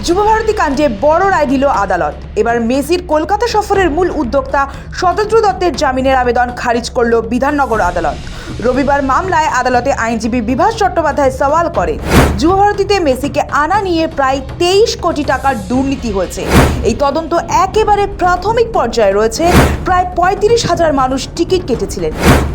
যুবভারতী কাণ্ডে বড় রায় দিল আদালত। এবার মেসির কলকাতা সফরের মূল উদ্যোক্তা শতদ্রু দত্তের জামিনের আবেদন খারিজ করল বিধাননগর আদালত। রবিবার মামলায় আদালতে আইনজীবী বিভাস চট্টোপাধ্যায় সওয়াল করে, যুবভারতীতে মেসিকে আনা নিয়ে প্রায় 23 কোটি টাকার দুর্নীতি হয়েছে। এই তদন্ত একেবারে প্রাথমিক পর্যায়ে রয়েছে। প্রায় 35,000 মানুষ টিকিট কেটেছিলেন,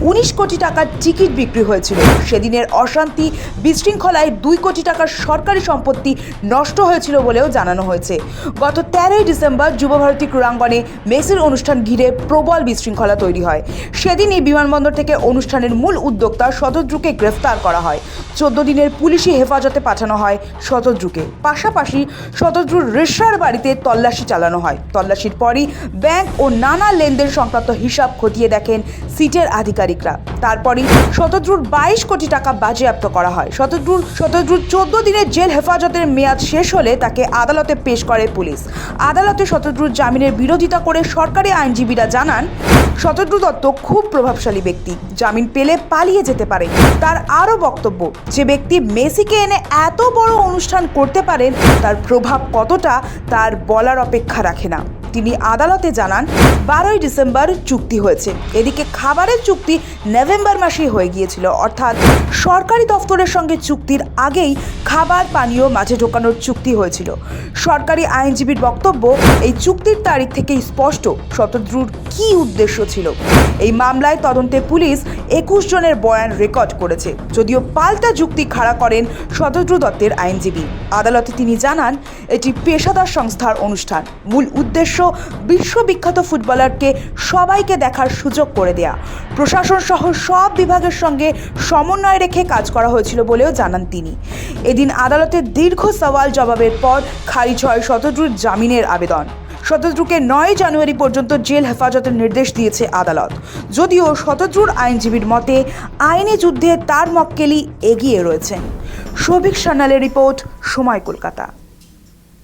19 কোটি টাকার টিকিট বিক্রি হয়েছিল। সেদিনের অশান্তি বিশৃঙ্খলায় 2 কোটি টাকার সরকারি সম্পত্তি নষ্ট হয়েছিল বলেও জানানো হয়েছে। গত 13 ডিসেম্বর যুবভারতী ক্রীড়াঙ্গনে মেসির অনুষ্ঠান ঘিরে প্রবল বিশৃঙ্খলা তৈরি হয়। সেদিনই বিমানবন্দর থেকে অনুষ্ঠানের মূল উদ্যোক্তা শতদ্রুকে গ্রেফতার করা হয়। 14 দিনের পুলিশি হেফাজতে পাঠানো হয় শতদ্রুকে। পাশাপাশি শতদ্রুর রেশার বাড়িতে তল্লাশি চালানো হয়। তল্লাশির পরই ব্যাংক ও নানা লেনদেন সংক্রান্ত হিসাব খতিয়ে দেখেন সিটের আধিকারিকরা। তারপরই শতদ্রুর 22 কোটি টাকা বাজেয়াপ্ত করা হয়। শতদ্রুর 14 দিনের জেল হেফাজতের মেয়াদ শেষ হলে তাকে আদালতে পেশ করে পুলিশ। আদালতে শতদ্রুর জামিনের বিরোধিতা করে সরকারি আইনজীবীরা জানান, শতদ্রু দত্ত খুব প্রভাবশালী ব্যক্তি, জামিন পেলে পালিয়ে যেতে পারে। তার আরও বক্তব্য, যে ব্যক্তি মেসিকে এনে এত বড় অনুষ্ঠান করতে পারেন তার প্রভাব কতটা তার বলার অপেক্ষা রাখে না। তিনি আদালতে জানান, 12 ডিসেম্বর চুক্তি হয়েছে। এদিকে খাবারের চুক্তি নভেম্বর মাসেই হয়ে গিয়েছিল, অর্থাৎ সরকারি দফতরের সঙ্গে চুক্তির আগেই খাবার পানীয় মাঝে ঢোকানোর চুক্তি হয়েছিল। সরকারি আইনজীবীর বক্তব্য, এই চুক্তির তারিখ থেকেই স্পষ্ট শতদ্রুর কী উদ্দেশ্য ছিল। এই মামলায় তদন্তে পুলিশ 21 জনের বয়ান রেকর্ড করেছে, যদিও পাল্টা যুক্তি খাড়া করেন শতদ্রু দত্তের আইনজীবী। আদালতে তিনি জানান, এটি পেশাদার সংস্থার অনুষ্ঠান। মূল উদ্দেশ্য বিশ্ববিখ্যাত ফুটবলারকে সবাইকে দেখার সুযোগ করে দেয়া। প্রশাসন সহ সব বিভাগের সঙ্গে সমন্বয় রেখে কাজ করা হয়েছিল বলেও জানান তিনি। এদিন আদালতের দীর্ঘ সওয়াল জবাবের পর খারিজ হয় শতদ্রুর জামিনের আবেদন। শতদ্রুকে 9 জানুয়ারি পর্যন্ত জেল হেফাজতের নির্দেশ দিয়েছে আদালত। যদিও শতদ্রুর আইনজীবীর মতে আইনি যুদ্ধে তার মক্কেলই এগিয়ে রয়েছেন। শোভিক সান্যালের রিপোর্ট, সময় কলকাতা।